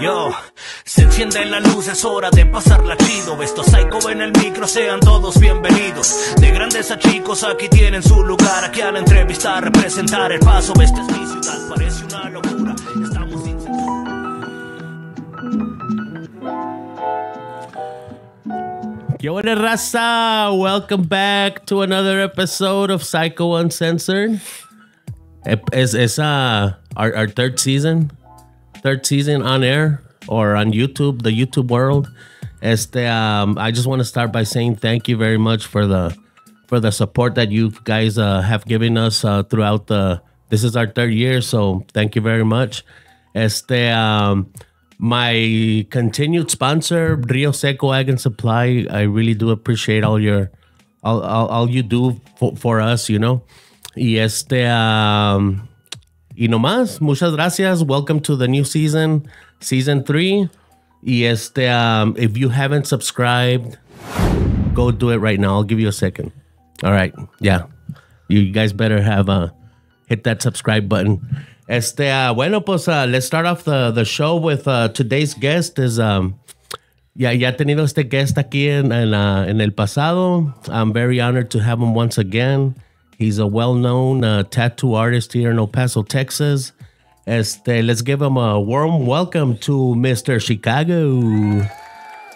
Yo, se enciende la luz, es hora de pasarla chido. Estos psycho en el micro, sean todos bienvenidos. De grandes a chicos, aquí tienen su lugar. Aquí al entrevistar, representar el Paso. Esta es mi ciudad, parece una locura. Estamos sin... ¿Qué onda, raza? Welcome back to another episode of Psycho Uncensored. It's our third season on air or on YouTube, the YouTube world. I just want to start by saying thank you very much for the support that you guys have given us throughout this is our third year, so thank you very much. My continued sponsor, Rio Seco Ag and Supply, I really do appreciate all you do for us, you know. Y no más, muchas gracias. Welcome to the new season 3. Y if you haven't subscribed, go do it right now. I'll give you a second. All right, yeah. You guys better have hit that subscribe button. Bueno, pues let's start off the show with today's guest is ya he tenido este guest aquí en el pasado. I'm very honored to have him once again. He's a well-known tattoo artist here in El Paso, Texas. Let's give him a warm welcome to Mr. Chicago.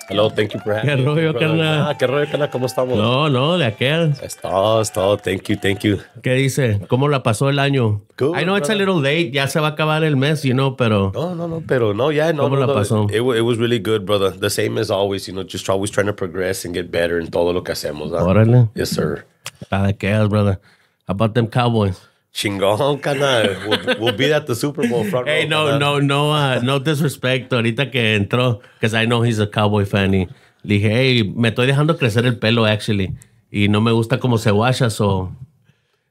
Hello, thank you for having me. ¿Qué rollo, carnal? ¿Qué rollo, carnal? ¿Cómo estamos? No, de aquel. Es todo. Thank you. ¿Qué dice? ¿Cómo la pasó el año? Good, I know it's a little late. Ya se va a acabar el mes, you know, pero... No, ¿Cómo la pasó? It was really good, brother. The same as always, you know, just always trying to progress and get better in todo lo que hacemos. ¿Ah? Órale. Yes, sir. Para de aquel, brother. How about them Cowboys? Chingón, carnal. We'll be at the Super Bowl front Hey, row, no disrespect. Ahorita que entró, because I know he's a Cowboy fan. Y le dije, hey, me estoy dejando crecer el pelo, actually. Y no me gusta cómo se washa, so...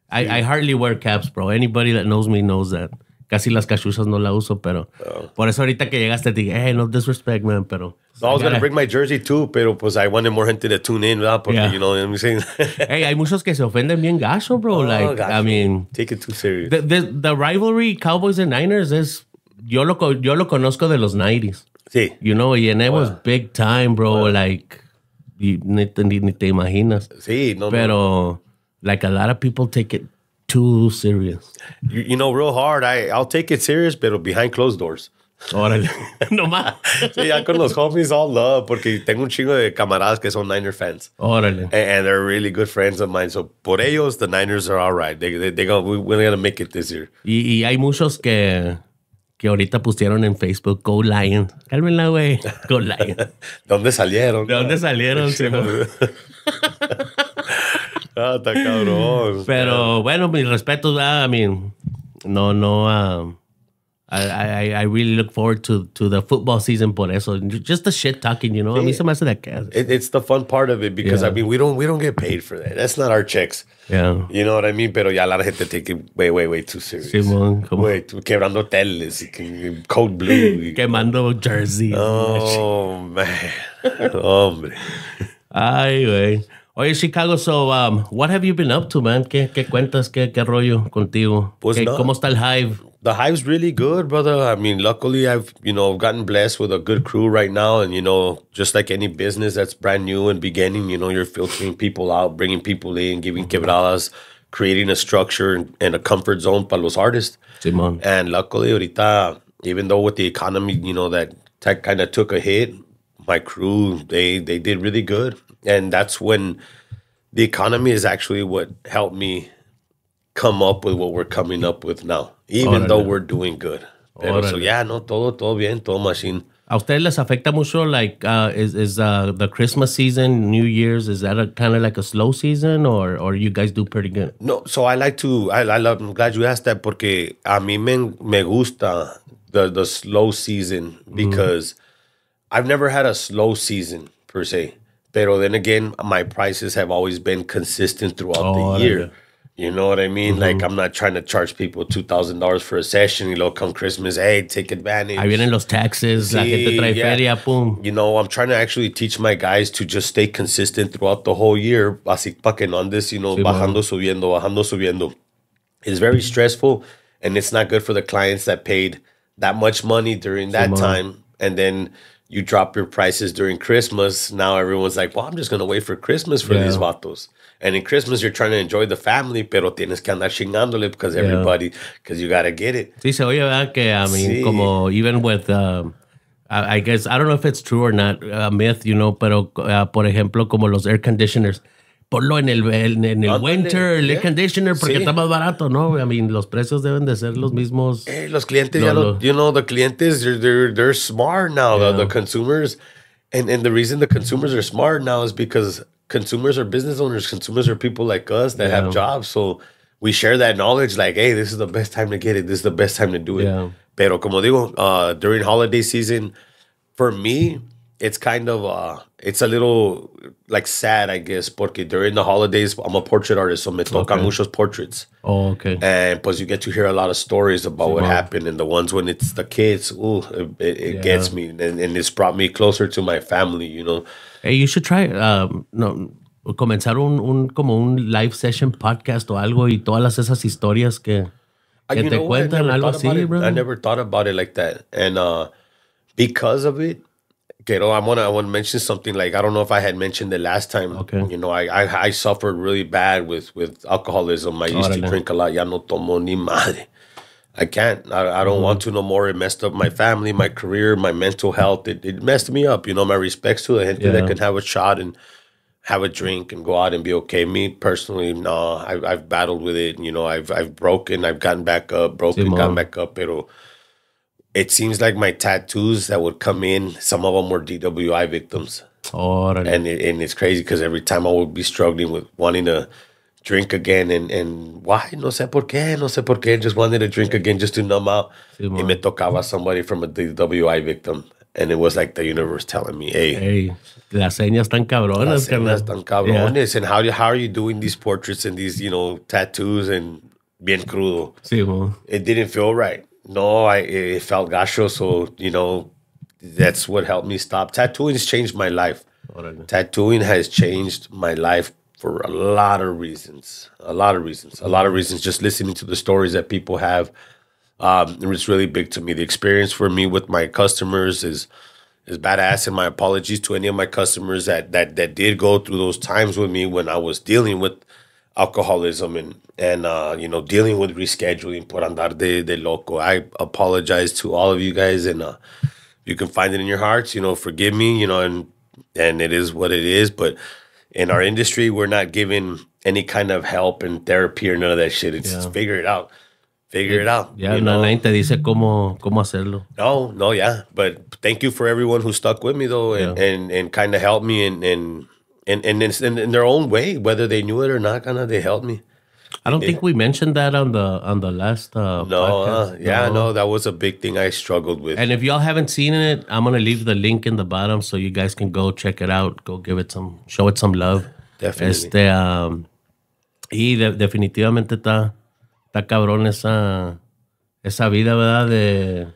I hardly wear caps, bro. Anybody that knows me knows that. Casi las cachuchas no la uso, pero... Por eso ahorita que llegaste te dije, hey, no disrespect, man, pero... No, I was going to bring my jersey too, pero pues I wanted more gente to tune in, ¿verdad? Porque, Yeah. you know what I'm saying? Hey, hay muchos que se ofenden bien gacho, bro. Like, gosh, I mean... Take it too serious. The rivalry Cowboys and Niners is... Yo lo conozco de los 90s. Sí. You know, and it was big time, bro. Like, ni te imaginas. Sí, no. Pero, like, a lot of people take it too serious. You know, real hard. I'll take it serious, pero behind closed doors. Órale. No más. Sí, ya con los homies all love, porque tengo un chingo de camaradas que son Niner fans. Órale. And they're really good friends of mine. So, por ellos, the Niners are all right. We're going to make it this year. Y hay muchos que ahorita pusieron en Facebook, Go Lions. Cálmenla, güey. Go Lions. ¿De dónde salieron? ¿De dónde salieron? Sí, Está cabrón. Pero, bueno, mis respetos, I mean, I really look forward to the football season por eso. Just the shit talking, you know. A mí se me hace de acá. It's the fun part of it because, Yeah. I mean, we don't get paid for that. That's not our checks. Yeah. You know what I mean? Pero ya la gente take it way too serious. Simón, como Way too, quebrando hoteles y Code Blue. Y, quemando jersey. oh, man. Hombre. Ay, güey. Oye, Chicago, so, what have you been up to, man? ¿Qué cuentas? ¿Qué rollo contigo? Pues no. ¿Cómo está el Hive? The Hive's really good, brother. I mean, luckily I've, gotten blessed with a good crew right now. And, just like any business that's brand new and beginning, you're filtering people out, bringing people in, giving quebradas, creating a structure and a comfort zone para los artists. Simón. And luckily, ahorita, even though with the economy, that kind of took a hit, my crew, they did really good. And that's when the economy is actually what helped me come up with what we're coming up with now, even though we're doing good. Pero so, yeah, no, todo bien, todo machine. ¿A ustedes les afecta mucho, like, is the Christmas season, New Year's, is that kind of like a slow season, or you guys do pretty good? No, so I'm glad you asked that, porque a mí me gusta the slow season, because I've never had a slow season, per se. Pero then again, my prices have always been consistent throughout the year. Yeah. You know what I mean? Like, I'm not trying to charge people $2,000 for a session. Come Christmas, hey, take advantage. Ahí vienen los taxes, la gente trae feria, pum. I'm trying to actually teach my guys to just stay consistent throughout the whole year. Así pa' que no andes, bajando, subiendo. It's very stressful, and it's not good for the clients that paid that much money during that time and then you drop your prices during Christmas. Now everyone's like, well, I'm just gonna wait for Christmas for these vatos. And in Christmas, you're trying to enjoy the family, pero tienes que andar chingándole because everybody, because you gotta get it. Sí, se oye, ¿verdad? Que, I mean, como even with, I guess, I don't know if it's true or not, a myth, you know, pero, por ejemplo, como los air conditioners. Ponlo en el winter, el air conditioner, porque está más barato, ¿no? I mean, los precios deben de ser los mismos. Los clientes, you know, the clientes, they're smart now, the consumers. And the reason the consumers are smart now is because consumers are business owners. Consumers are people like us that have jobs. So we share that knowledge like, hey, this is the best time to get it. This is the best time to do it. Yeah. Pero como digo, during holiday season, for me, it's kind of, it's a little like sad, I guess, porque during the holidays, I'm a portrait artist, so me tocan muchos portraits. Oh, okay. And plus you get to hear a lot of stories about what happened, and the ones when it's the kids, it gets me, and it's brought me closer to my family, you know. Hey, you should try, comenzar como un live session podcast o algo y todas esas historias que te cuentan, algo así, bro. I never thought about it like that, and because of it, I want to mention something. Like, I don't know if I had mentioned it last time. Okay. You know, I suffered really bad with alcoholism. I used to drink a lot. Ya no tomo ni madre. I can't. I don't want to no more. It messed up my family, my career, my mental health. It messed me up. You know, my respects to the gente that can have a shot and have a drink and go out and be okay. Me personally, no. I've battled with it. You know, I've broken. I've gotten back up. Gotten back up. Pero it seems like my tattoos that would come in, some of them were DWI victims. And it's crazy because every time I would be struggling with wanting to drink again and why? No sé por qué. Just wanted to drink again just to numb out. Y me tocaba somebody from a DWI victim. And it was like the universe telling me, hey, las señas tan cabronas. Yeah. And how are you doing these portraits and these, you know, tattoos and bien crudo? Sí, mo. It didn't feel right. No, it felt gacho, so, you know, that's what helped me stop. Tattooing has changed my life. Tattooing has changed my life for a lot of reasons. Just listening to the stories that people have, it's really big to me. The experience for me with my customers is badass, and my apologies to any of my customers that did go through those times with me when I was dealing with alcoholism and you know, dealing with rescheduling, por andar de loco. I apologize to all of you guys, and you can find it in your hearts, you know, forgive me, you know, and it is what it is. But in our industry, we're not given any kind of help and therapy or none of that shit. It's just figure it out. Yeah, nadie te dice cómo hacerlo. No, yeah. But thank you for everyone who stuck with me though, and kind of helped me and in their own way, whether they knew it or not, kind of they helped me. I don't think we mentioned that on the last podcast. No, that was a big thing I struggled with. And if y'all haven't seen it, I'm gonna leave the link in the bottom so you guys can go check it out, go show it some love. Definitely. Y definitivamente está cabrón esa vida, ¿verdad?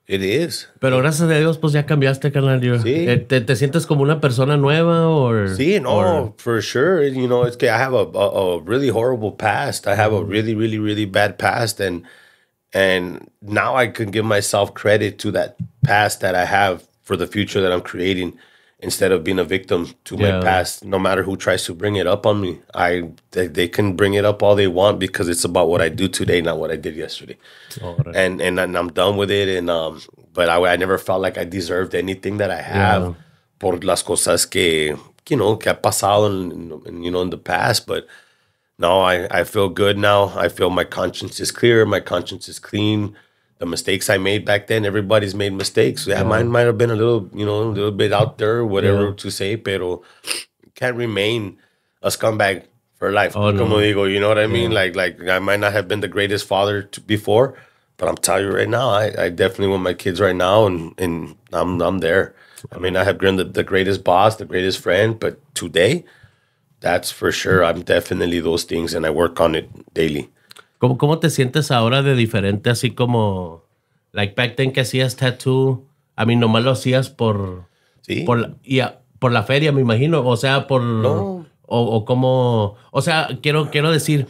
It is. Pero gracias a Dios, pues ya cambiaste, carnal. Sí. ¿Te sientes como una persona nueva? Sí, no, for sure. You know, it's I have a really horrible past. I have a really, really, really bad past. And now I can give myself credit to that past that I have for the future that I'm creating, instead of being a victim to my past. No matter who tries to bring it up on me, they can bring it up all they want, because it's about what I do today, not what I did yesterday. Right. And I'm done with it. And but I never felt like I deserved anything that I have por las cosas que ha pasado in the past. But no, I feel good now. I feel my conscience is clear. My conscience is clean. The mistakes I made back then, everybody's made mistakes. Yeah, mine might have been a little bit out there, whatever to say, pero can't remain a scumbag for life. Como digo, you know what I mean? Like I might not have been the greatest father before, but I'm telling you right now, I definitely want my kids right now, and I'm there. I mean, I have been the greatest boss, the greatest friend, but today, that's for sure. I'm definitely those things, and I work on it daily. ¿Cómo te sientes ahora de diferente, así como, like back then que hacías tattoo? I mean, nomás lo hacías por la feria, me imagino. O sea, No. O como, o sea, quiero decir,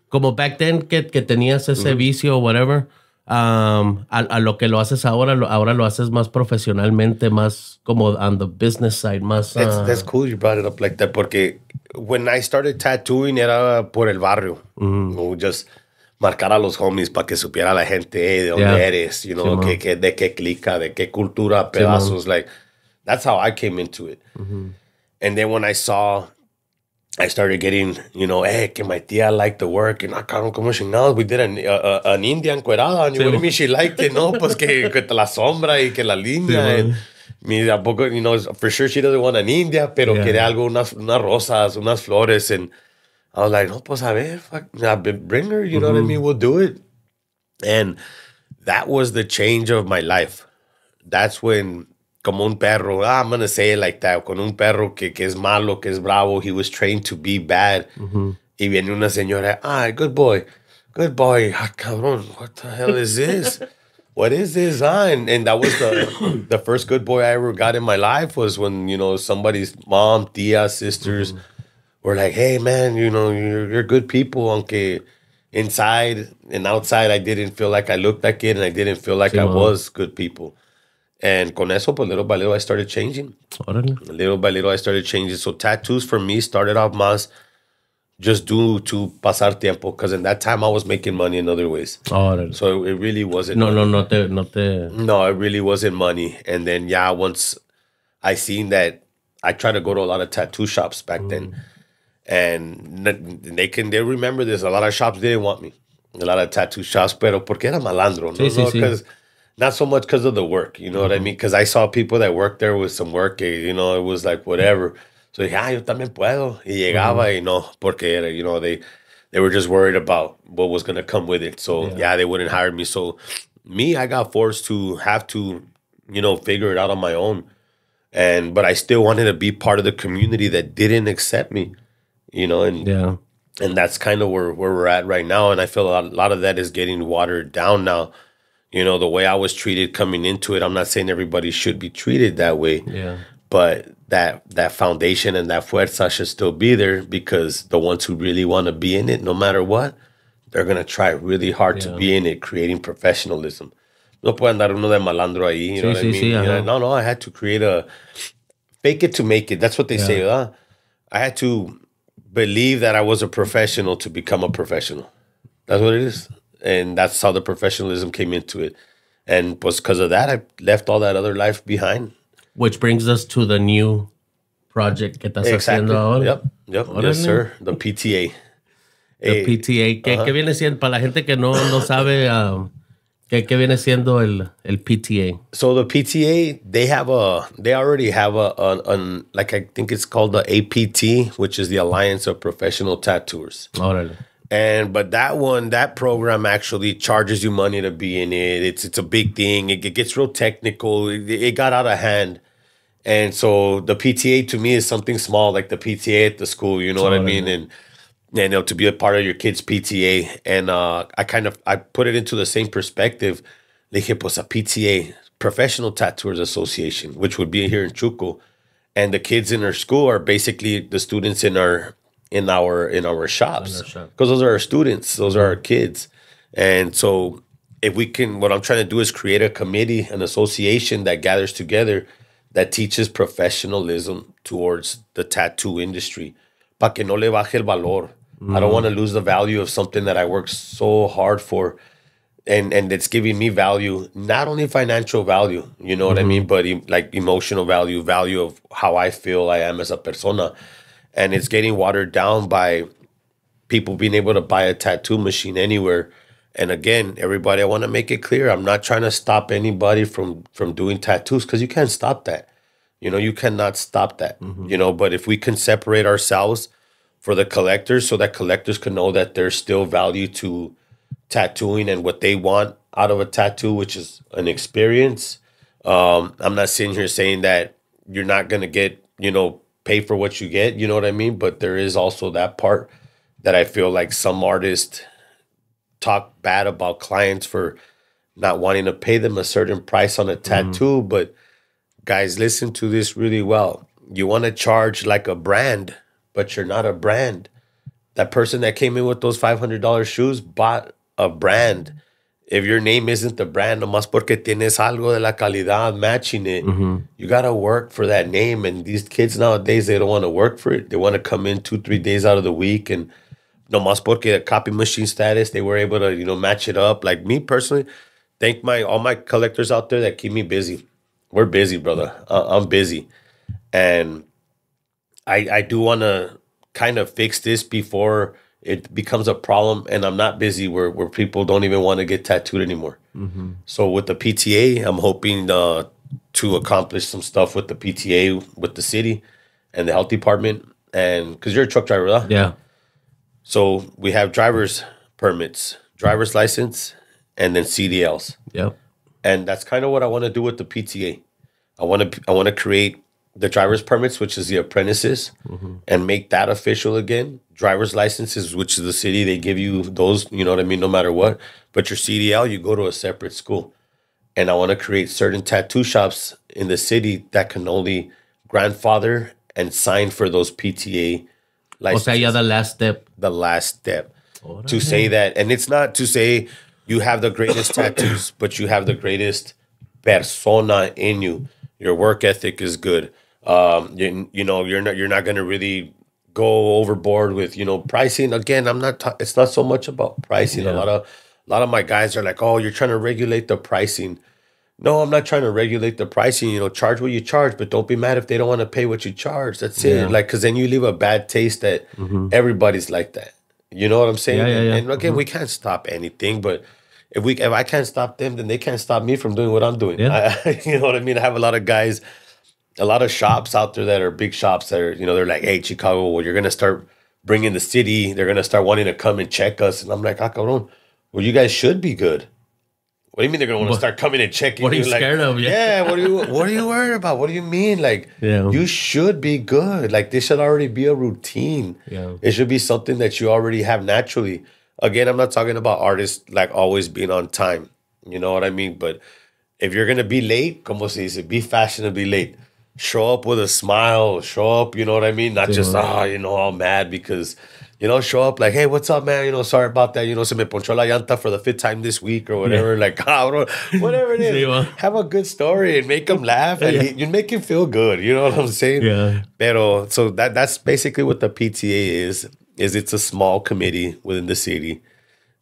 como back then que tenías ese vicio o whatever, A lo que lo haces ahora, ahora lo haces más profesionalmente, más como on the business side, más... That's cool you brought it up like that porque when I started tattooing era por el barrio. Just marcar a los homies para que supiera la gente de dónde eres, you know, de qué clica, de qué cultura, pedazos. Like, that's how I came into it. And then when I started getting, you know, que my tía liked the work. And cabrón, como chingados, we did an Indian encuerada. And what do you mean she liked it? No, pues que la sombra y que la línea. And tampoco, you know, for sure she doesn't want an India, pero quería algo, unas rosas, unas flores. And I was like, no, pues a ver, fuck, bring her, you know what I mean? We'll do it. And that was the change of my life. That's when... Como un perro, I'm going to say it like that, con un perro que es malo, que es bravo, he was trained to be bad. Y viene una señora, good boy. Cabrón, what the hell is this? What is this? And that was the first good boy I ever got in my life was when, you know, somebody's mom, tia, sisters were like, hey, man, you know, you're good people, aunque inside and outside I didn't feel like I looked like it and I didn't feel like I was good people. And con eso, pues little by little, I started changing. Little by little, I started changing. So tattoos for me started off más just due to pasar tiempo. Because in that time, I was making money in other ways. So it really wasn't. No, it really wasn't money. And then, once I seen that, I tried to go to a lot of tattoo shops back then. And they remember this. A lot of shops didn't want me. A lot of tattoo shops, pero porque era malandro. Because... Not so much because of the work, you know what I mean? Because I saw people that worked there with some work, you know, it was like whatever. So dije, yo también puedo. Y llegaba y no, porque era, you know, they were just worried about what was going to come with it. So, they wouldn't hire me. So, I got forced to have to, you know, figure it out on my own. But I still wanted to be part of the community that didn't accept me, you know, and that's kind of where we're at right now. And I feel a lot of that is getting watered down now. You know, the way I was treated coming into it, I'm not saying everybody should be treated that way. But that foundation and that fuerza should still be there because the ones who really want to be in it, no matter what, they're going to try really hard to be in it, creating professionalism. No puede andar uno de malandro ahí, you know what I mean? No, I had to create a fake it to make it. That's what they say. I had to believe that I was a professional to become a professional. That's what it is. And that's how the professionalism came into it. And was because of that, I left all that other life behind. Which brings us to the new project que estás haciendo ahora. Yep. Yes, sir. The PTA. The PTA. ¿Qué viene siendo? Para la gente que no sabe, ¿qué viene siendo el PTA? So the PTA, they already have like I think it's called the APT, which is the Alliance of Professional Tattooers. Órale. But that program actually charges you money to be in it. It's a big thing. It gets real technical. It got out of hand. And so the PTA to me is something small, like the PTA at the school, you know what I mean? And you know, to be a part of your kid's PTA. And I put it into the same perspective. Le dije, pues a PTA, Professional Tattooers Association, which would be here in Chuco. And the kids in our school are basically the students in our shops, because those are our students, those are our kids. And so if we can, what I'm trying to do is create a committee, an association that gathers together that teaches professionalism towards the tattoo industry. Pa que no le baje el valor. I don't want to lose the value of something that I worked so hard for, and it's giving me value, not only financial value, you know what I mean, but like emotional value of how I feel I am as a persona. And it's getting watered down by people being able to buy a tattoo machine anywhere. And again, everybody, I want to make it clear, I'm not trying to stop anybody from doing tattoos, because you can't stop that. You know, you cannot stop that. You know, but if we can separate ourselves for the collectors, so that collectors can know that there's still value to tattooing and what they want out of a tattoo, which is an experience. I'm not sitting here saying that you're not going to get, you know, pay for what you get, you know what I mean? But there is also that part that I feel like some artists talk bad about clients for not wanting to pay them a certain price on a tattoo. But guys, listen to this really well. You want to charge like a brand, but you're not a brand. That person that came in with those $500 shoes bought a brand. if your name isn't the brand, nomás porque tienes algo de la calidad matching it, you got to work for that name. And these kids nowadays, they don't want to work for it. They want to come in 2-3 days out of the week. And nomás porque the copy machine status, they were able to, match it up. Like me personally, thank all my collectors out there that keep me busy. We're busy, brother. I'm busy. And I do want to kind of fix this before it becomes a problem, and I'm not busy where people don't even want to get tattooed anymore. So with the PTA, I'm hoping to accomplish some stuff with the PTA, with the city and the health department. And because you're a truck driver, huh? Yeah. So we have driver's permits, driver's license, and then CDLs. Yep. And that's kind of what I want to do with the PTA. I want to create the driver's permits, which is the apprentices, and make that official again. Driver's licenses, which is the city, they give you those, you know what I mean, no matter what. But your CDL, you go to a separate school. And I want to create certain tattoo shops in the city that can only grandfather and sign for those PTA licenses. O sea, yeah, the last step. The last step. To say that. And it's not to say you have the greatest tattoos, but you have the greatest persona in you. Your work ethic is good. You're not going to really go overboard with, pricing. Again, it's not so much about pricing. Yeah. A lot of my guys are like, oh, you're trying to regulate the pricing. No, I'm not trying to regulate the pricing. Charge what you charge, but don't be mad if they don't want to pay what you charge. That's it. Like, because then you leave a bad taste that everybody's like that. You know what I'm saying? Yeah. And again, we can't stop anything, but if I can't stop them, then they can't stop me from doing what I'm doing. Yeah. You know what I mean? I have a lot of guys, a lot of shops out there that are big shops that are, they're like, hey, Chicago, well, you're going to start bringing the city. They're going to start wanting to come and check us. And I'm like, cabrón, well, you guys should be good. What do you mean they're going to want to start coming and checking? What are you scared of? Yeah, what are you worried about? What do you mean? Like, you should be good. Like, this should already be a routine. Yeah. It should be something that you already have naturally. Again, I'm not talking about artists like always being on time. You know what I mean? But if you're going to be late, como se dice, be fashionably late. Show up with a smile. Show up, you know what I mean? Not just, all mad because, show up like, hey, what's up, man? Sorry about that. Se me ponchó la llanta for the 5th time this week or whatever. Like, whatever it is. Have a good story and make them laugh. And you make him feel good. You know what I'm saying? Yeah. Pero, so that's basically what the PTA is it's a small committee within the city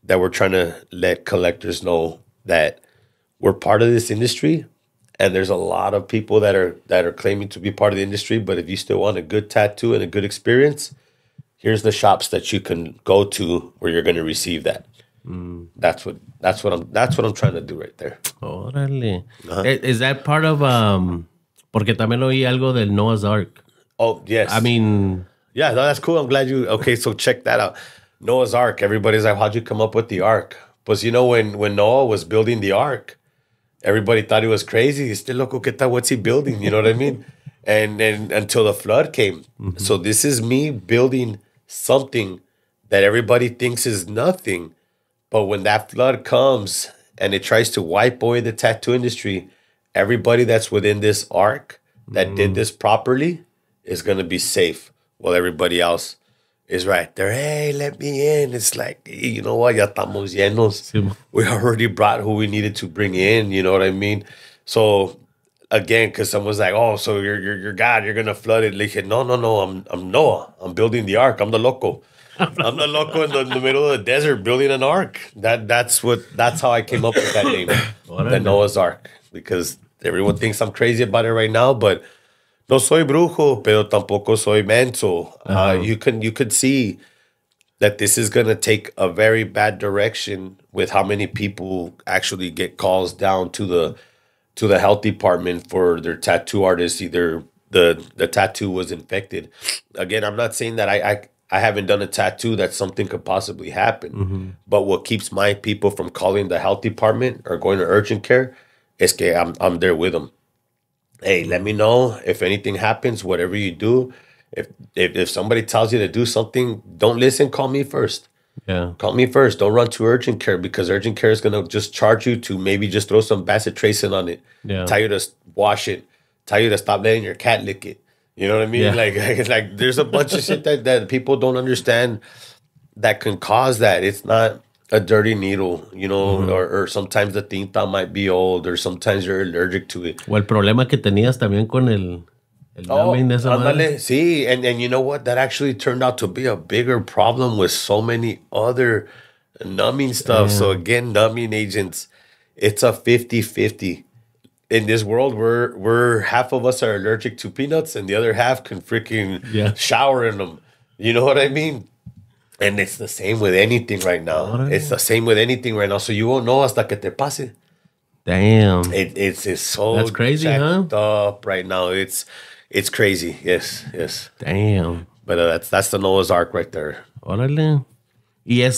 that we're trying to let collectors know that we're part of this industry. And there's a lot of people that are claiming to be part of the industry. But if you still want a good tattoo and a good experience, here's the shops that you can go to where you're going to receive that. That's what I'm trying to do right there. Órale. Is that part of porque también oí algo del Noah's Ark? Oh, yes. I mean, yeah, no, that's cool. I'm glad okay, so check that out. Noah's Ark. Everybody's like, how'd you come up with the ark? But when Noah was building the ark, everybody thought he was crazy. Este loco, ¿qué tal? What's he building? You know what I mean? And until the flood came. So this is me building something that everybody thinks is nothing. But when that flood comes and it tries to wipe away the tattoo industry, everybody that's within this ark that did this properly is going to be safe. While everybody else is right there. Hey, let me in. It's like, hey, you know what? Ya estamos llenos. Sí. We already brought who we needed to bring in. You know what I mean? So again, because someone's like, oh, so you're God, you're gonna flood it. Like, no. I'm Noah. I'm building the ark. I'm the loco. I'm the loco in the middle of the desert building an ark. That's how I came up with that name, the Noah's Ark. Because everyone thinks I'm crazy about it right now, but no soy brujo, pero tampoco soy menso. You could see that this is going to take a very bad direction with how many people actually get calls down to the health department for their tattoo artists. Either the tattoo was infected. Again, I'm not saying that I haven't done a tattoo that something could possibly happen. But what keeps my people from calling the health department or going to urgent care is que I'm there with them. Hey, let me know if anything happens, whatever you do. If somebody tells you to do something, don't listen. Call me first. Yeah. Call me first. Don't run to urgent care because urgent care is going to just charge you to maybe just throw some bacitracin on it. Yeah. Tell you to wash it. Tell you to stop letting your cat lick it. You know what I mean? Yeah. Like there's a bunch of shit that people don't understand that can cause that. It's not a dirty needle, you know, or sometimes the tinta might be old, or sometimes you're allergic to it. O el problema que tenías también con el numbing de esa madre. Ándale, sí, and you know what? That actually turned out to be a bigger problem with so many other numbing stuff. So again, numbing agents, it's a 50-50. In this world, we're half of us are allergic to peanuts, and the other half can freaking shower in them. You know what I mean? And it's the same with anything right now. It's the same with anything right now. So you won't know hasta que te pase. Damn. It's so that's crazy, jacked up right now. It's crazy. Yes. Damn. But that's the Noah's Ark right there. Órale. Y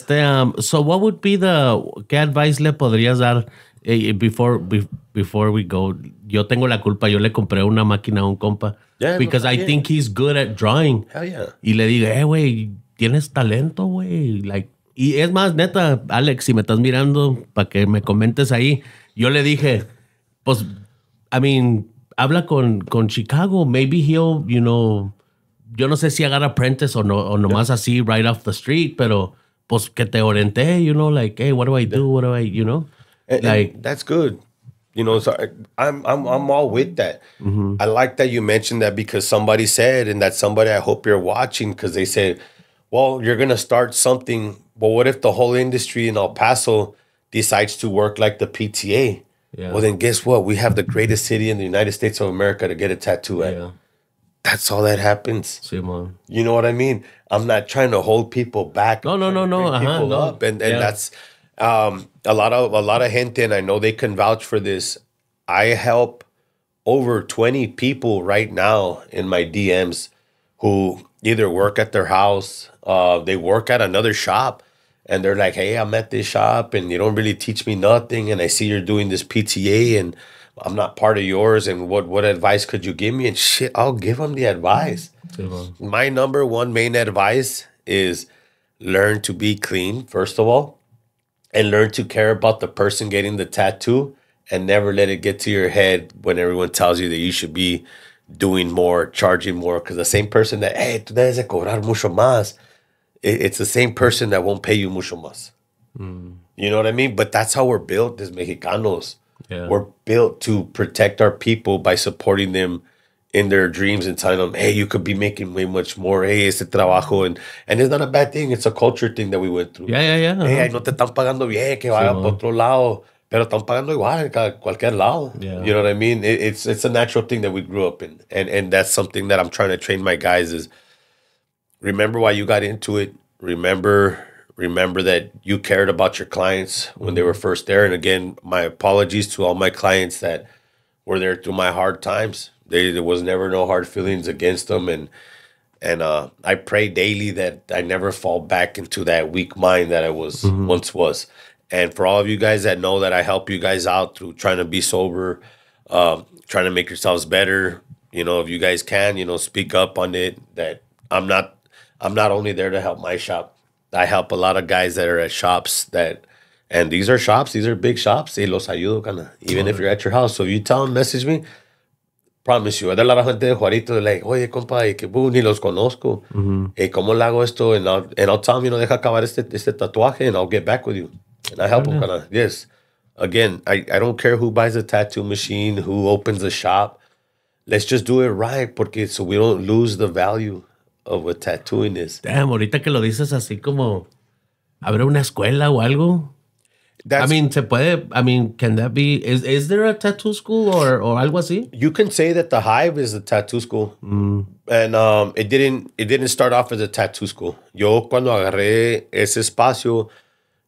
so what would be ¿qué advice le podrías dar before we go? Yo tengo la culpa. Yo le compré una máquina a un compa. Yeah, because I think he's good at drawing. Hell yeah. Y le digo, güey, tienes talento, güey. Like, y es más, neta, Alex, si me estás mirando, para que me comentes ahí, yo le dije, pues, I mean, habla con Chicago. Maybe he'll, you know, yo no sé si agarra apprentice o nomás así right off the street, pero pues que te orienté, you know, like, hey, what do I do? What do I, you know? And that's good. You know, so I'm all with that. Mm-hmm. I like that you mentioned that because somebody said, and that somebody I hope you're watching, because they said, well, you're going to start something. But what if the whole industry in El Paso decides to work like the PTA? Yeah. Well, then guess what? We have the greatest city in the United States of America to get a tattoo at. Yeah. That's all that happens. Simon. You know what I mean? I'm not trying to hold people back. No. People up. And that's a lot of gente, and I know they can vouch for this. I help over 20 people right now in my DMs who either work at their house, they work at another shop, and they're like, hey, I'm at this shop, and you don't really teach me nothing, and I see you're doing this PTA, and I'm not part of yours, and what advice could you give me? And shit, I'll give them the advice. My number one main advice is learn to be clean, first of all, and learn to care about the person getting the tattoo, and never let it get to your head when everyone tells you that you should be doing more, charging more, because the same person that, hey, tú debes de cobrar mucho más, it's the same person that won't pay you mucho más. You know what I mean? But that's how we're built as Mexicanos. Yeah. We're built to protect our people by supporting them in their dreams and telling them, hey, you could be making way much more. Hey, ese trabajo. And it's not a bad thing. It's a culture thing that we went through. Yeah. Hey, no te están pagando bien, que vaya por otro lado. Pero están pagando igual en cualquier lado. Yeah. You know what I mean? It's a natural thing that we grew up in. And that's something that I'm trying to train my guys is remember why you got into it. Remember that you cared about your clients when they were first there. And again, my apologies to all my clients that were there through my hard times. There was never no hard feelings against them. And I pray daily that I never fall back into that weak mind that I once was. And for all of you guys that know that I help you guys out through trying to be sober, trying to make yourselves better, you know, if you guys can, you know, speak up on it. That I'm not only there to help my shop. I help a lot of guys that are at shops and these are big shops. Y los ayudo, kind of, even if you're at your house. So if you tell them, message me, promise you. Hay a lot of gente de Juarito, like, oye, compa, y que ni los conozco. ¿Cómo le hago esto? And I'll tell them, you know, deja acabar este tatuaje and I'll get back with you. And I help them kind of, yes. Again, I don't care who buys a tattoo machine, who opens a shop. Let's just do it right, so we don't lose the value of what tattooing is. Damn, ahorita que lo dices así como, ¿habrá una escuela o algo? Can that be, is there a tattoo school or algo así? You can say that the Hive is a tattoo school. And it didn't start off as a tattoo school. Yo cuando agarré ese espacio,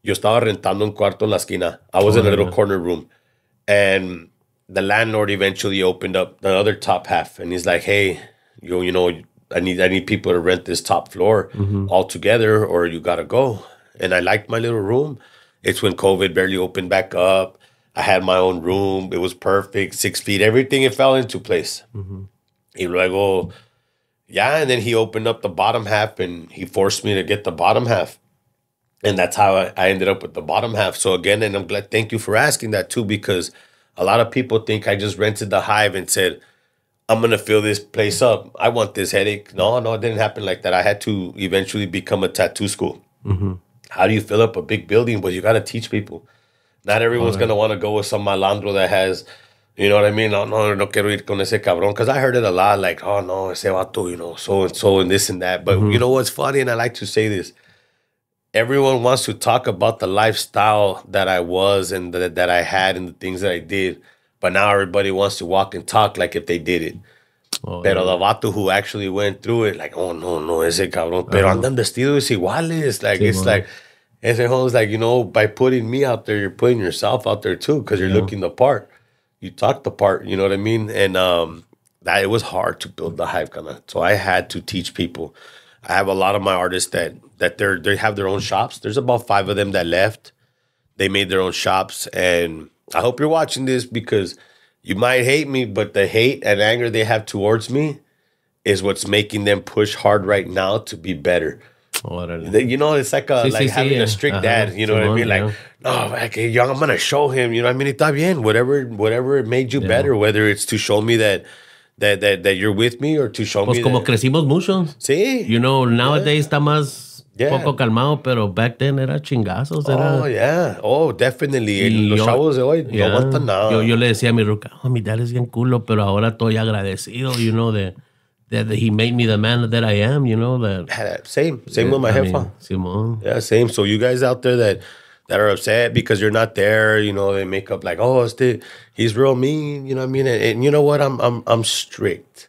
yo estaba rentando un cuarto en la esquina. I was in a little corner room. And the landlord eventually opened up the other top half. And he's like, hey, you know, I need people to rent this top floor all together or you got to go. And I liked my little room. It's when COVID barely opened back up. I had my own room. It was perfect, 6 feet. Everything, it fell into place. Y luego, and then he opened up the bottom half and he forced me to get the bottom half. And that's how I ended up with the bottom half. So again, and I'm glad, thank you for asking that too, because a lot of people think I just rented the Hive and said, I'm going to fill this place up. I want this headache. No, it didn't happen like that. I had to eventually become a tattoo school. how do you fill up a big building? But you got to teach people. Not everyone's going to want to go with some malandro that has, you know what I mean? No quiero ir con ese cabrón. Because I heard it a lot, like, oh, no, ese vato, you know, so and so and this and that. But you know what's funny? And I like to say this. Everyone wants to talk about the lifestyle that I was and that I had and the things that I did. But now everybody wants to walk and talk like if they did it. Pero the vato who actually went through it, like, oh, no, ese cabrón. Pero andan vestidos iguales. Like, it's like, ese home's like, you know, by putting me out there, you're putting yourself out there too, because you're looking the part. You talk the part, you know what I mean? And that it was hard to build the hype kind of. So I had to teach people. I have a lot of my artists that they have their own shops. There's about 5 of them that left. They made their own shops. And I hope you're watching this because you might hate me, but the hate and anger they have towards me is what's making them push hard right now to be better. You know, it's like having a strict dad. You know what I mean? Like, no, like, young, I'm gonna show him. You know what I mean? Está bien. Whatever made you better. Whether it's to show me that you're with me or to show me. Como crecimos mucho. Sí. You know, nowadays está más poco calmado, pero back then era chingazos. Oh, yeah. Oh, definitely. Los chavos de hoy no aguantan nada. Yo le decía a mi ruca, oh, mi dad es bien culo, pero ahora estoy agradecido, you know, that he made me the man that I am, you know. Same with my jefa. Simón. Yeah, same. So you guys out there that are upset because you're not there, you know, they make up like, oh, he's real mean, you know what I mean? And you know what? I'm strict,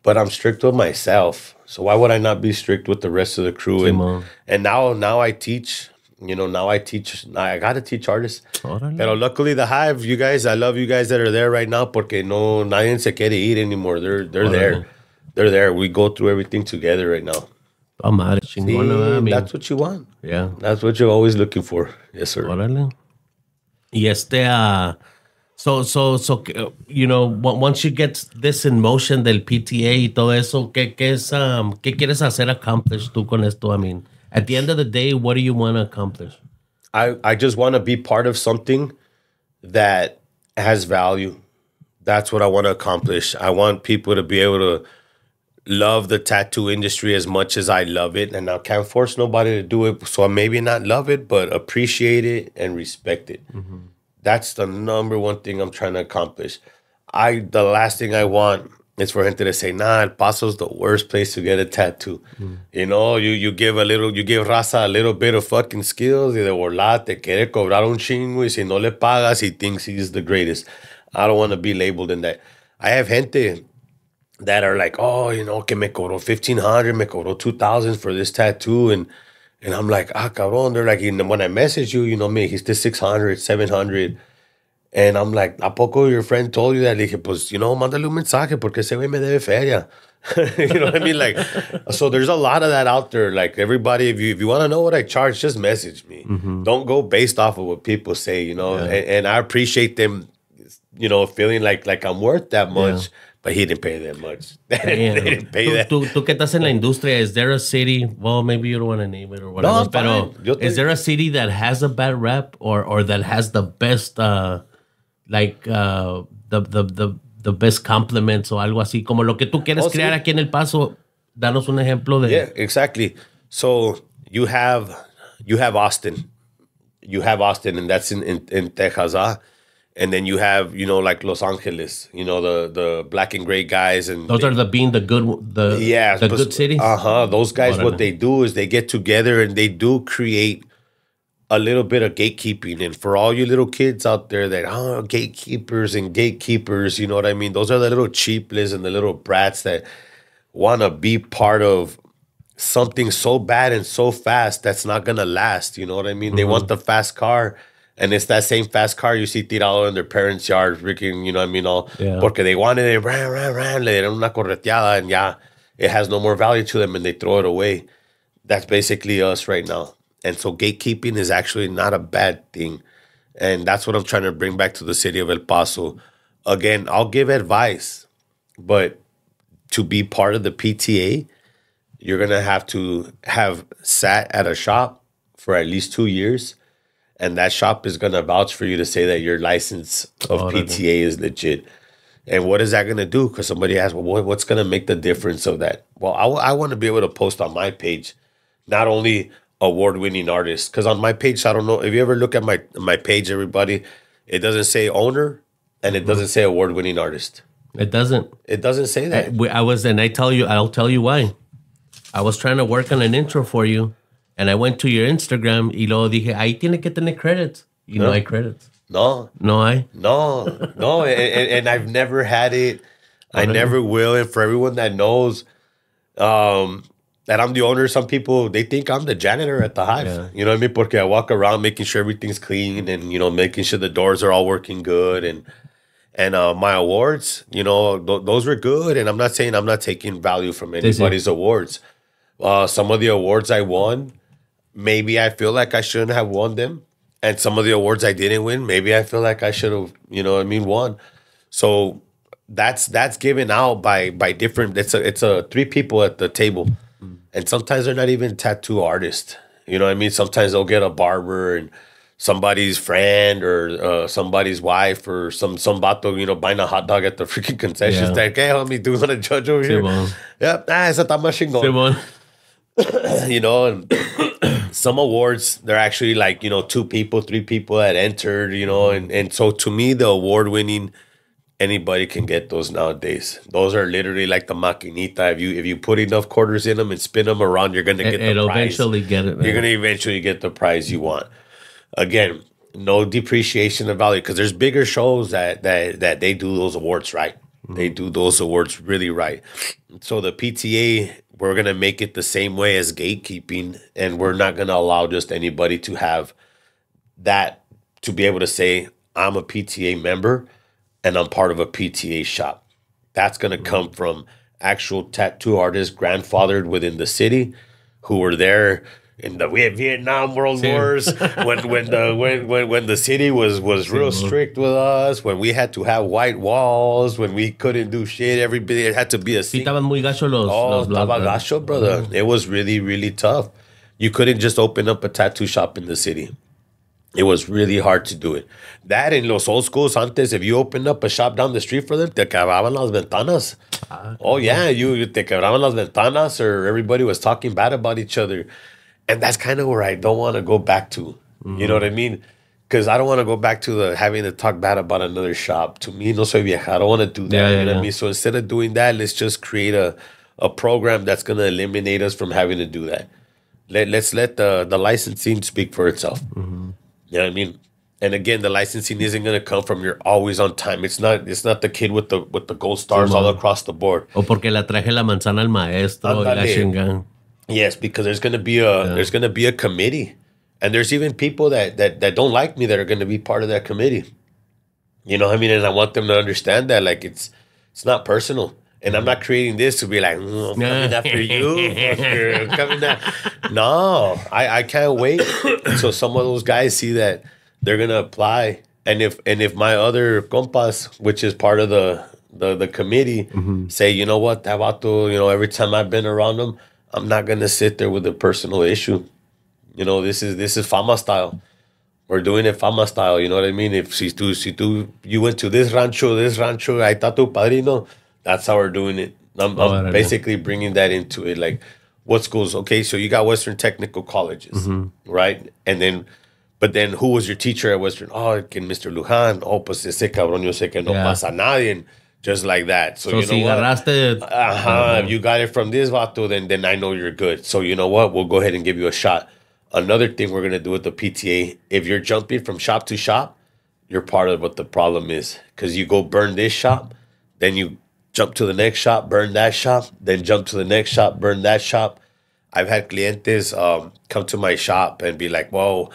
but I'm strict with myself. So why would I not be strict with the rest of the crew? And now I teach. You know, I got to teach artists. Pero luckily the Hive, you guys, I love you guys that are there right now porque no, nadie se quiere ir anymore. They're there. They're there. We go through everything together right now. See, that's what you want. Yeah. That's what you're always looking for. Yes, sir. Órale. Y so, you know, once you get this in motion del PTA y todo eso, ¿qué quieres hacer accomplish tú con esto? I mean, at the end of the day, what do you want to accomplish? I just want to be part of something that has value. That's what I want to accomplish. I want people to be able to love the tattoo industry as much as I love it. And I can't force nobody to do it. So I maybe not love it, but appreciate it and respect it. That's the number one thing I'm trying to accomplish. The last thing I want is for gente to say, nah, El Paso's the worst place to get a tattoo. You know, you give raza a little bit of fucking skills y de volada te quiere cobrar un chingo y si no le pagas, he thinks he's the greatest. I don't want to be labeled in that. I have gente that are like, oh, you know, que me cobró $1,500, me cobró $2,000 for this tattoo. And I'm like, cabrón. They're like, when I message you, you know, me, he's still $600, $700. And I'm like, ¿a poco your friend told you that? Le dije, pues, you know, mándale un mensaje porque ese güey me debe feria. You know what I mean? Like, so there's a lot of that out there. Like, everybody, if you want to know what I charge, just message me. Don't go based off of what people say, you know. And I appreciate them, you know, feeling like I'm worth that much. But he didn't pay that much. They didn't pay that. Tú que estás en la industria, is there a city, well, maybe you don't want to name it or whatever, no, pero is there a city that has a bad rep or that has the best, the best compliments o algo así? Como lo que tú quieres crear aquí en El Paso, danos un ejemplo de... Yeah, exactly. So you have Austin. You have Austin, and that's in Texas, And then you have, you know, like Los Angeles, you know, the black and gray guys. And those are the good cities? Those guys, what they do is they get together and they do create a little bit of gatekeeping. And for all you little kids out there that, gatekeepers, you know what I mean? Those are the little cheaples and the little brats that want to be part of something so bad and so fast that's not going to last. You know what I mean? They want the fast car. And it's that same fast car you see tirado in their parents' yard, freaking, you know what I mean? Porque they wanted it, ran, le dieron una correteada, and it has no more value to them, and they throw it away. That's basically us right now. And so gatekeeping is actually not a bad thing. And that's what I'm trying to bring back to the city of El Paso. Again, I'll give advice, but to be part of the PTA, you're going to have sat at a shop for at least 2 years. And that shop is going to vouch for you to say that your license of PTA is legit. And what is that going to do? Because somebody asked, well, what's going to make the difference of that? Well, I want to be able to post on my page not only award-winning artist. Because on my page, I don't know if you ever look at my page, everybody, it doesn't say owner and it doesn't say award-winning artist. It doesn't. It doesn't say that. I'll tell you why. I was trying to work on an intro for you, and I went to your Instagram y luego dije, ahí tiene que tener credits. You know, I credits. No. No, and I've never had it. I never will. And for everyone that knows that I'm the owner, some people, they think I'm the janitor at the hive. Yeah. You know what I mean? Porque I walk around making sure everything's clean and, you know, making sure the doors are all working good. And my awards, you know, those were good. And I'm not saying I'm not taking value from anybody's awards. Some of the awards I won, maybe I feel like I shouldn't have won them. And some of the awards I didn't win, maybe I feel like I should have, you know what I mean, won. So that's given out by different, it's a 3 people at the table. And sometimes they're not even tattoo artists. You know what I mean? Sometimes they'll get a barber and somebody's friend or somebody's wife or some vato, you know, buying a hot dog at the freaking concession stand. Hey, homie, do you want to judge over here? Yeah, esa está más chingón. You know, and some awards, they're actually like, you know, 2 people, 3 people that entered, you know, and so to me, the award winning, anybody can get those nowadays. Those are literally like the maquinita. If you put enough quarters in them and spin them around, you're gonna get the prize. Eventually get it. Man. You're gonna eventually get the prize you want. Again, no depreciation of value because there's bigger shows that they do those awards right. They do those awards really right. So the PTA, we're going to make it the same way as gatekeeping, and we're not going to allow just anybody to have that, to be able to say, I'm a PTA member and I'm part of a PTA shop. That's going to come from actual tattoo artists grandfathered within the city who were there in the Vietnam World Wars, when the city was real strict with us, when we had to have white walls, when we couldn't do shit, everybody, it had to be a estaban muy gacho los estaba gacho, brother. It was really, really tough. You couldn't just open up a tattoo shop in the city. It was really hard to do it. That in los old schools antes, if you opened up a shop down the street for them, te quebraban las ventanas. Oh yeah, you te quebraban las ventanas, or everybody was talking bad about each other. And that's kind of where I don't want to go back to. You know what I mean? Because I don't want to go back to the having to talk bad about another shop. To me, no soy vieja. I don't want to do that. You know what I mean? So instead of doing that, let's just create a program that's going to eliminate us from having to do that. Let's let the licensing speak for itself. You know what I mean? And again, the licensing isn't going to come from you're always on time. It's not the kid with the gold stars all across the board. O porque la traje la manzana al maestro y la chingada. Yes, because there's going to be a committee, and there's even people that don't like me that are going to be part of that committee. You know what I mean? And I want them to understand that, like, it's not personal. And I'm not creating this to be like, I'm coming after you. Coming after. No, I can't wait until some of those guys see that they're going to apply. And if my other compas, which is part of the committee, say, you know what, that vato, you know, every time I've been around them, I'm not going to sit there with a personal issue. You know, this is Fama style. We're doing it Fama style. You know what I mean? If you went to this rancho, ahí está tu padrino, that's how we're doing it. I'm basically bringing that into it. Like, what schools? Okay, so you got Western Technical Colleges, right? But then who was your teacher at Western? Oh, Mr. Luján. Oh, pues ese cabrón, yo sé que no pasa nadie. And just like that. So you know what? If you got it from this vato, then I know you're good. So you know what? We'll go ahead and give you a shot. Another thing we're going to do with the PTA, if you're jumping from shop to shop, you're part of what the problem is. Because you go burn this shop, then you jump to the next shop, burn that shop, then jump to the next shop, burn that shop. I've had clientes come to my shop and be like, whoa,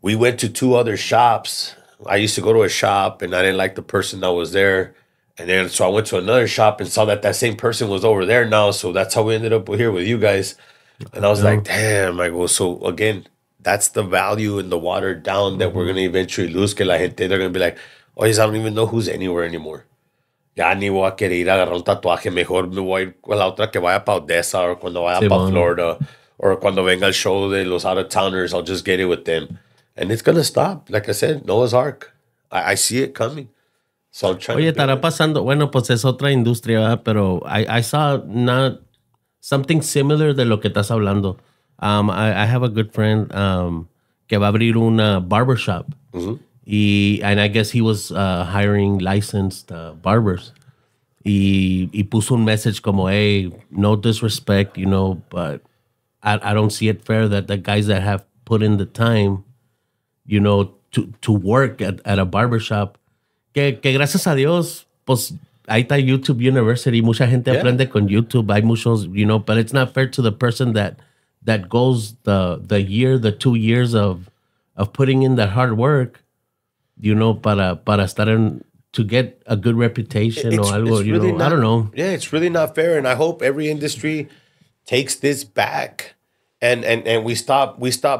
we went to 2 other shops. I used to go to a shop and I didn't like the person that was there. And then, so I went to another shop and saw that same person was over there now. So that's how we ended up here with you guys. And I was like, damn. I go, so again, that's the value in the watered down that we're going to eventually lose. Que la gente, they're going to be like, oh, I don't even know who's anywhere anymore. Ya ni voy a querer ir a agarrar un tatuaje. Mejor me voy a ir con la otra que vaya para Odessa or cuando vaya para Florida. Or cuando venga el show de los out-of-towners, I'll just get it with them. And it's going to stop. Like I said, Noah's Ark. I see it coming. So oye, estará pasando. Bueno, pues es otra industria, ¿verdad? Pero I saw not something similar de lo que estás hablando. I have a good friend que va a abrir una barbershop. And I guess he was hiring licensed barbers. Y puso un message como, hey, no disrespect, but I don't see it fair that the guys that have put in the time, to work at a barbershop, que gracias a Dios, pues ahí está YouTube University. Mucha gente aprende con YouTube. Hay muchos, but it's not fair to the person that goes the year, the 2 years of putting in that hard work, para estar to get a good reputation or algo, really I don't know. Yeah, it's really not fair. And I hope every industry takes this back and we stop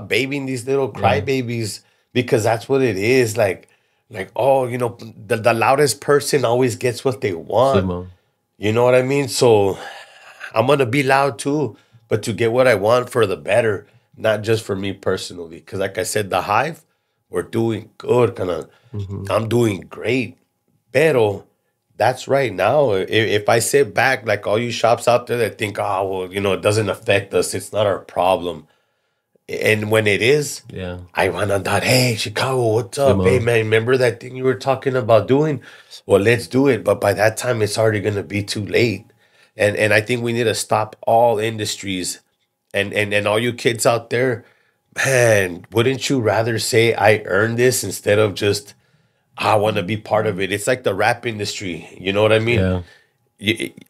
babying these little crybabies because that's what it is. Like, oh, the loudest person always gets what they want. Simón. You know what I mean? So I'm going to be loud too, but to get what I want for the better, not just for me personally. Because like I said, the Hive, we're doing good. I'm doing great. Pero that's right now. If I sit back, like all you shops out there that think, oh, well, it doesn't affect us. It's not our problem. And when it is, I run on that, hey, Chicago, what's up? Hey, man, remember that thing you were talking about doing? Well, let's do it. But by that time, it's already going to be too late. And I think we need to stop all industries. And all you kids out there, man, wouldn't you rather say I earned this instead of just, I want to be part of it? It's like the rap industry. You know what I mean? Yeah.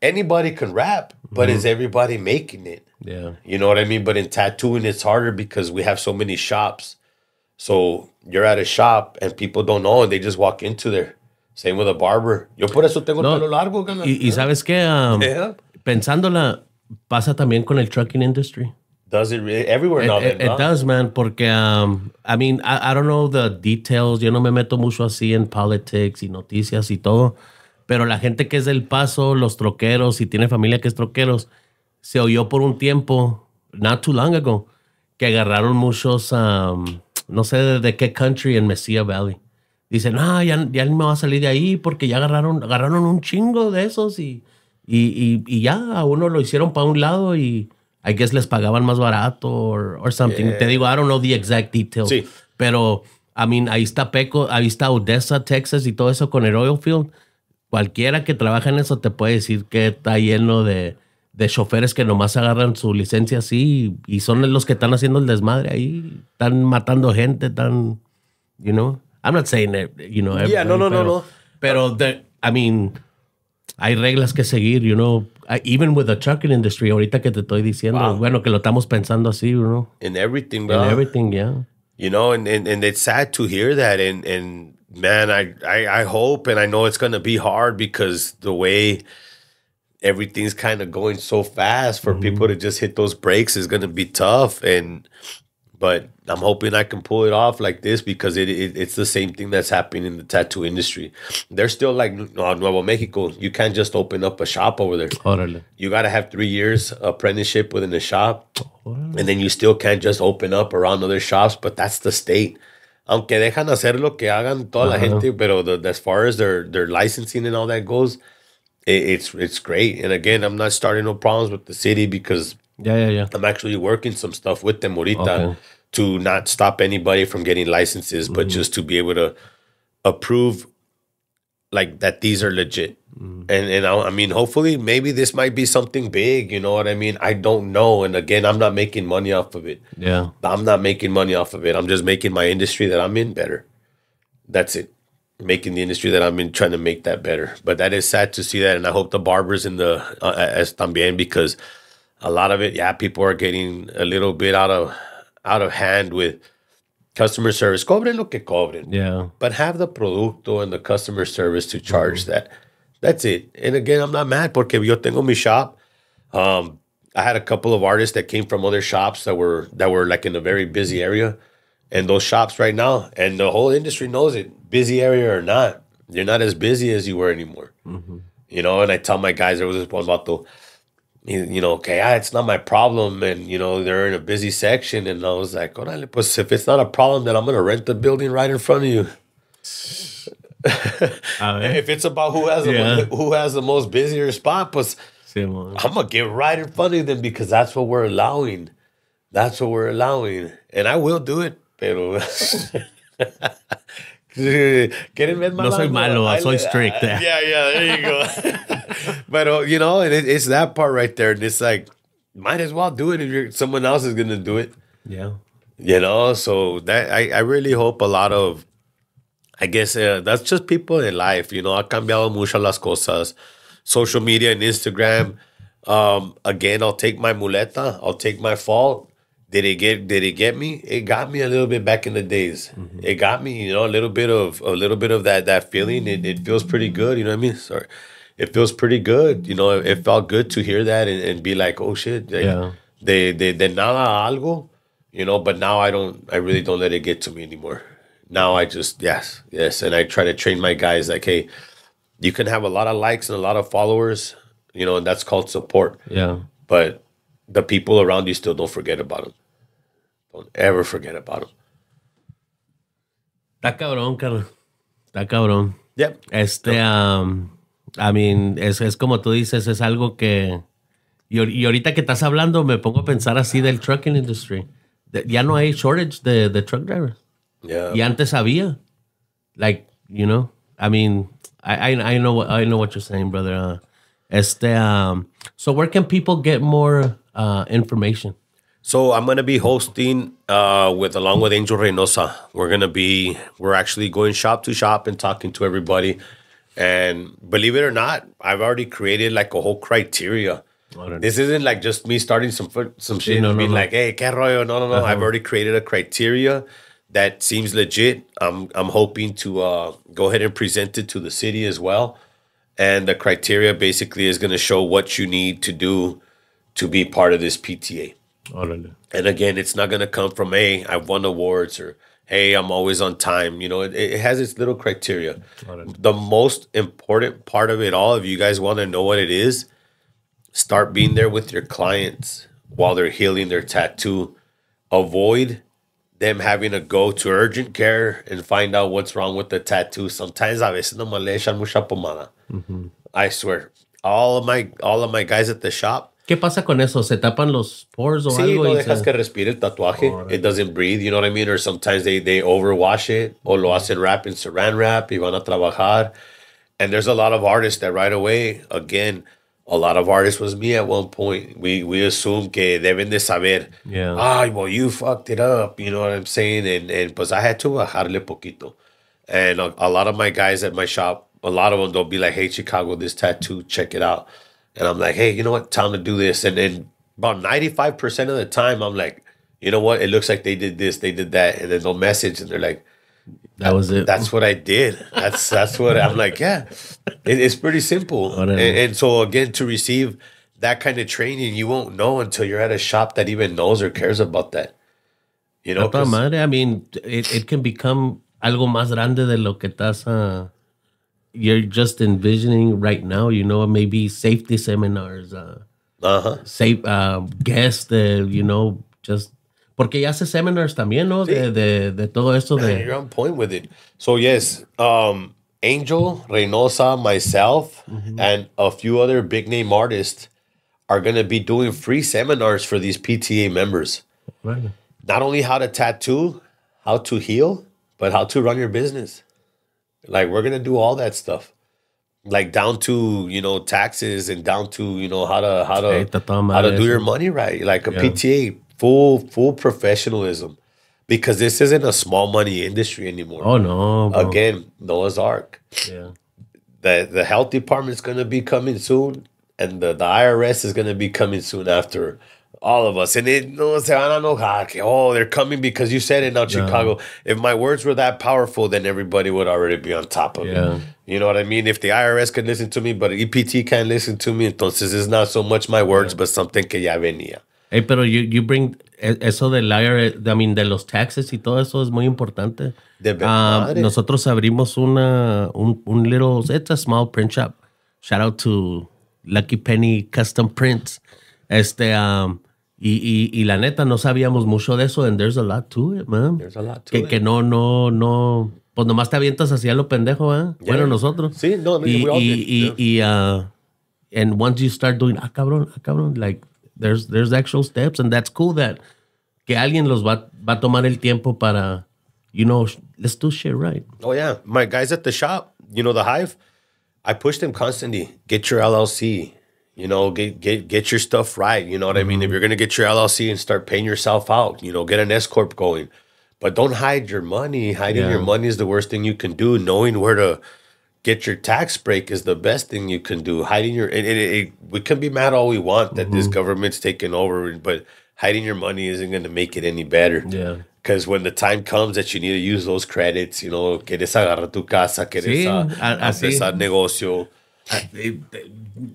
Anybody can rap, but is everybody making it? Yeah. You know what I mean? But in tattooing, it's harder because we have so many shops. So you're at a shop and people don't know and they just walk into there. Same with a barber. Yo por eso tengo el pelo largo. Y sabes qué? Pensándola, pasa también con el trucking industry. Does it really? Everywhere now. It does, man, porque, I mean, I don't know the details. Yo no me meto mucho así en politics y noticias y todo. Pero la gente que es del Paso, los troqueros, y tiene familia que es troqueros, se oyó por un tiempo, not too long ago, que agarraron muchos, no sé de qué country en Mesilla Valley. Dicen, ya no me va a salir de ahí porque ya agarraron un chingo de esos y ya a uno lo hicieron para un lado y I guess les pagaban más barato or something. Yeah. Te digo, I don't know the exact details. Sí. Pero, I mean, ahí está Peco, ahí está Odessa, Texas y todo eso con el oil field. Cualquiera que trabaja en eso te puede decir que está lleno de choferes que nomás agarran su licencia así y son los que están haciendo el desmadre ahí. Están matando gente, están, I'm not saying that, Yeah, no. Pero, I mean, hay reglas que seguir, even with the trucking industry, ahorita que te estoy diciendo, bueno, que lo estamos pensando así, In everything, bro. In everything, yeah. And it's sad to hear that. And man, I hope, and I know it's going to be hard because the way everything's kind of going so fast for people to just hit those brakes is going to be tough. But I'm hoping I can pull it off like this because it's the same thing that's happening in the tattoo industry. They're still like Nuevo Mexico. You can't just open up a shop over there. Órale. You got to have 3 years apprenticeship within the shop. Órale. And then you still can't just open up around other shops, but that's the state. Aunque dejan hacer lo que hagan toda la gente, pero as far as their licensing and all that goes, it's great. And again, I'm not starting no problems with the city because I'm actually working some stuff with them ahorita to not stop anybody from getting licenses, but just to be able to approve like that these are legit. And I mean, hopefully maybe this might be something big, you know what I mean? I don't know. And again, I'm not making money off of it. Yeah. I'm not making money off of it. I'm just making my industry that I'm in better. That's it. Making the industry that I'm in, trying to make that better. But that is sad to see that. And I hope the barbers in the as también, because a lot of it, people are getting a little bit out of hand with customer service. Cobren lo que cobren. Yeah. But have the producto and the customer service to charge that. That's it. And again, I'm not mad porque yo tengo mi shop. I had a couple of artists that came from other shops that were like in a very busy area. And those shops right now, and the whole industry knows it, busy area or not, you're not as busy as you were anymore. And I tell my guys, there was this one vato, okay, it's not my problem. And, they're in a busy section. And I was like, órale, pues if it's not a problem, then I'm going to rent the building right in front of you. If it's about who has the most busier spot, pues I'm going to get right in front of them because that's what we're allowing. That's what we're allowing. And I will do it, pero... ¿Quieren ver No soy malo, soy strict. Yeah, there you go. But, you know, and it's that part right there. And it's like, might as well do it if someone else is going to do it. Yeah. You know, so that I really hope a lot of, I guess that's just people in life. You know, ha cambiado mucho las cosas. Social media and Instagram. Again, I'll take my muleta. I'll take my fault. Did it get me? It got me a little bit back in the days. Mm-hmm. It got me, you know, a little bit of that feeling. It feels pretty good. You know what I mean? Sorry. It feels pretty good. You know, it felt good to hear that and be like, oh shit. They nada algo, you know, but now I really don't let it get to me anymore. Now I just, yes. And I try to train my guys like, hey, you can have a lot of likes and a lot of followers, you know, and that's called support. Yeah. But the people around you still don't forget about them. Don't ever forget about them. Está cabrón, carnal. Está cabrón. Yep. I mean, es como tú dices, es algo que... Y ahorita que estás hablando, me pongo a pensar así del trucking industry. Ya no hay shortage de truck drivers. Yeah. Y antes había. Like, you know, I mean, I know what you're saying, brother. So where can people get more information? So I'm going to be hosting along with Angel Reynosa. We're actually going shop to shop and talking to everybody. And believe it or not, I've already created like a whole criteria. This isn't like just me starting some shit and being like, hey, ¿qué rollo? No. Uh-huh. I've already created a criteria that seems legit. I'm hoping to go ahead and present it to the city as well. And the criteria basically is going to show what you need to do to be part of this PTA. Órale. And again, it's not going to come from, hey, I've won awards or, hey, I'm always on time. You know, it has its little criteria. Órale. The most important part of it all, if you guys want to know what it is, start being there with your clients while they're healing their tattoo. Avoid them having to go to urgent care and find out what's wrong with the tattoo. Sometimes a veces no me le echan mucha pomada. Mm-hmm. I swear. All of my guys at the shop. ¿Qué pasa con eso? ¿Se tapan los pores o sí, algo? Sí, no dejas que respire el tatuaje. Oh, it doesn't breathe, you know what I mean? Or sometimes they overwash it o lo hacen wrap in saran wrap y van a trabajar. And there's a lot of artists that right away, again, a lot of artists was me at one point. We assume que deben de saber. Yeah. Well, you fucked it up, you know what I'm saying? And pues I had to bajarle poquito. And a lot of my guys at my shop, a lot of them, they'll be like, hey, Chicago, this tattoo, check it out. And I'm like, hey, you know what? Time to do this. And then about 95% of the time, I'm like, you know what? It looks like they did this, they did that. And then they'll message and they're like, that was it. That's what I did. That's what I'm like, yeah. It's pretty simple. And so, again, to receive that kind of training, you won't know until you're at a shop that even knows or cares about that. You know? I mean, it can become algo más grande de lo que estás... you're just envisioning right now, you know, maybe safety seminars, safe guests, you know, just porque ya hace seminars también, ¿no? Sí. De todo esto. You're on point with it. So yes, Angel, Reynosa, myself, and a few other big name artists are going to be doing free seminars for these PTA members. Right. Not only how to tattoo, how to heal, but how to run your business. Like, we're going to do all that stuff. Like, down to, you know, taxes and down to, you know, how to do your money right. Like a PTA, full professionalism. Because this isn't a small money industry anymore. Oh, no, bro. Again, Noah's Ark. Yeah. The health department's going to be coming soon. And the IRS is going to be coming soon after all of us. And no se van a enojar que, they're coming because you said it now, Chicago. If my words were that powerful, then everybody would already be on top of it. You know what I mean? If the IRS could listen to me, but EPT can't listen to me, entonces it's not so much my words, but something que ya venía. Hey, pero you bring eso del IRS, I mean, de los taxes y todo eso es muy importante. De verdad. Nosotros abrimos un little, it's a small print shop. Shout out to Lucky Penny Custom Prints. Y la neta, no sabíamos mucho de eso, and there's a lot to it, man. There's a lot to it. Que no, pues nomás te avientas así a lo pendejo, ¿eh? Yeah. Bueno, nosotros. Sí, no, we all did. And once you start doing, cabrón, like, there's actual steps, and that's cool that que alguien los va a tomar el tiempo para, let's do shit right. Oh, yeah. My guys at the shop, the Hive, I push them constantly. Get your LLC. Get your stuff right. You know what I mean? If you're going to get your LLC and start paying yourself out, get an S Corp going. But don't hide your money. Hiding your money is the worst thing you can do. Knowing where to get your tax break is the best thing you can do. Hiding we can be mad all we want that this government's taking over, but hiding your money isn't going to make it any better. Yeah. Because when the time comes that you need to use those credits, quieres agarrar tu casa, quieres empezar negocio.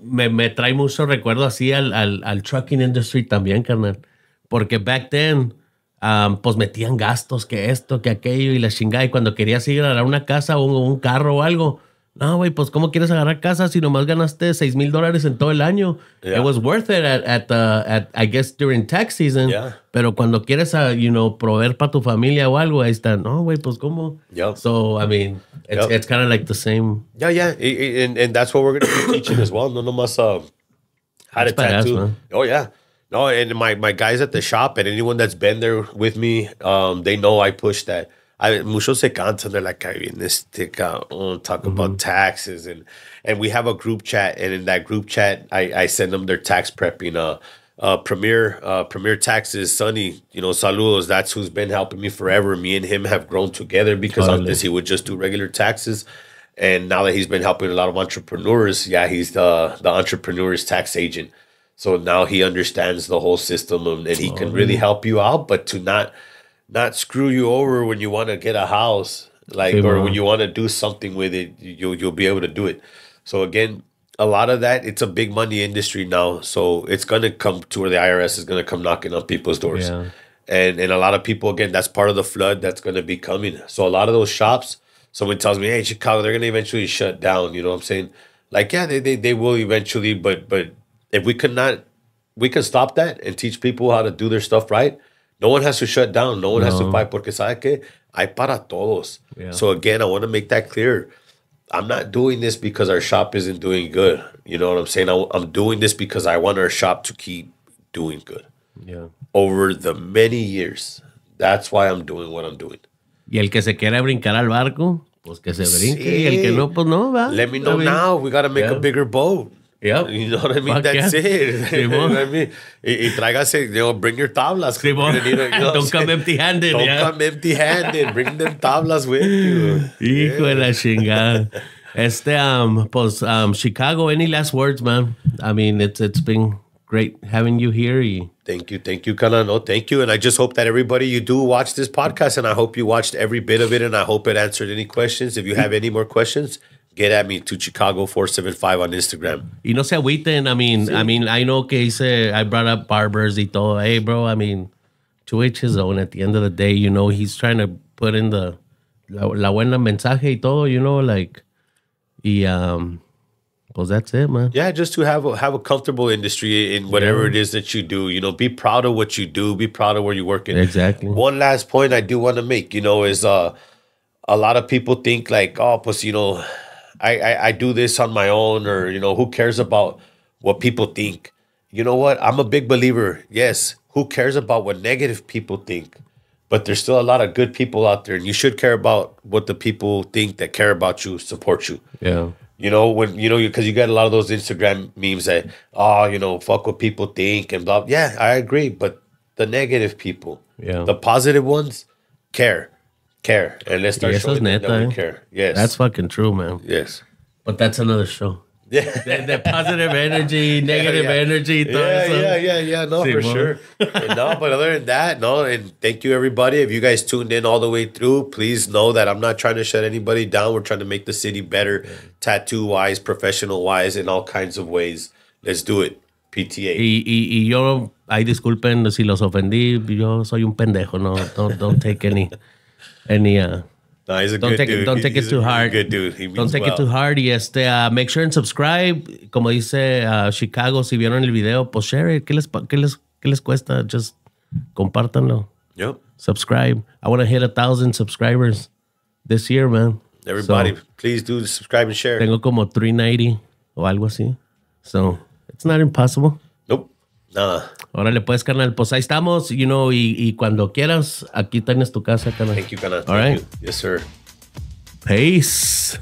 Me trae mucho recuerdo así al trucking industry también, carnal. Porque back then, pues metían gastos, que esto, que aquello y la chingada. Y cuando querías ir a agarrar una casa o un carro o algo, no, güey, pues ¿cómo quieres agarrar casa si nomás ganaste $6,000 en todo el año? Yeah. It was worth it at I guess during tax season. Yeah. Pero cuando quieres, proveer para tu familia o algo, ahí está, no, güey, pues ¿cómo? Yep. So, I mean, it's kind of like the same. Yeah. And that's what we're going to be teaching as well. No nomás how to tattoo. Man. Oh, yeah. No, and my guys at the shop and anyone that's been there with me, they know I push that. Muchos se cansan. They're like, I mean, this talk about taxes. And we have a group chat. And in that group chat, I send them their tax prepping. Premier Taxes, Sonny, saludos. That's who's been helping me forever. Me and him have grown together because of this. He would just do regular taxes. And now that he's been helping a lot of entrepreneurs, he's the entrepreneur's tax agent. So now he understands the whole system and he can really help you out, but to not screw you over when you want to get a house, or when you want to do something with it, you'll be able to do it. So again, a lot of that, it's a big money industry now. So it's going to come to where the IRS is going to come knocking on people's doors. Yeah. And a lot of people, again, that's part of the flood that's going to be coming. So a lot of those shops, someone tells me, hey, Chicago, they're going to eventually shut down. You know what I'm saying? Like, yeah, they will eventually, but if we can stop that and teach people how to do their stuff right. No one has to shut down. No one has to fight porque sabe que hay para todos. Yeah. So again, I want to make that clear. I'm not doing this because our shop isn't doing good. You know what I'm saying? I'm doing this because I want our shop to keep doing good. Yeah. Over the many years. That's why I'm doing what I'm doing. Y el que se quiera brincar al barco, pues que se brinque. Sí. Y el que no, pues no, va. Let me know now. We got to make a bigger boat. Yep. You know what I mean? That's it. You know what I mean? Y tráigase, bring your tablas. Don't come empty-handed. Don't come empty-handed. Bring them tablas with you. Hijo de la chingada. Chicago, any last words, man? I mean, it's been great having you here. Thank you, Kana. No, thank you. And I just hope that everybody, you do watch this podcast, and I hope you watched every bit of it, and I hope it answered any questions. If you have any more questions, get at me to Chicago475 on Instagram. Y no se agüiten. I mean, I know que I brought up barbers y todo. Hey, bro, I mean, to each his own. At the end of the day, he's trying to put in la buena mensaje y todo, pues that's it, man. Yeah, just to have a comfortable industry in whatever it is that you do. Be proud of what you do. Be proud of where you're working. Exactly. One last point I do want to make, is a lot of people think like, oh, pues, I do this on my own, or, who cares about what people think? You know what? I'm a big believer. Yes, who cares about what negative people think? But there's still a lot of good people out there, and you should care about what the people think that care about you, support you. Yeah. Because you get a lot of those Instagram memes that, fuck what people think and blah. Yeah, I agree. But the negative people, the positive ones, care. And let's start showing them that we care. Yes. That's fucking true, man. Yes. But that's another show. Yeah. the positive energy, negative energy. Yeah. No, for sure. No, but other than that, no. And thank you, everybody. If you guys tuned in all the way through, please know that I'm not trying to shut anybody down. We're trying to make the city better, tattoo-wise, professional-wise, in all kinds of ways. Let's do it. PTA. Y yo, disculpen si los ofendí. Yo soy un pendejo. No, don't take any. No, he's a good dude. Don't take it too hard. Good dude. Don't take it too hard. Y make sure and subscribe. Como dice Chicago, si vieron el video, pues share it. ¿Qué les cuesta? Just compártanlo. Yep. Subscribe. I want to hit 1,000 subscribers this year, man. Everybody, please do subscribe and share. Tengo como 390 o algo así. So, it's not impossible. Nope. Nada. Órale, pues, carnal. Pues ahí estamos, y cuando quieras, aquí tienes tu casa, carnal. Thank you, carnal. All right. Thank you. Yes, sir. Peace.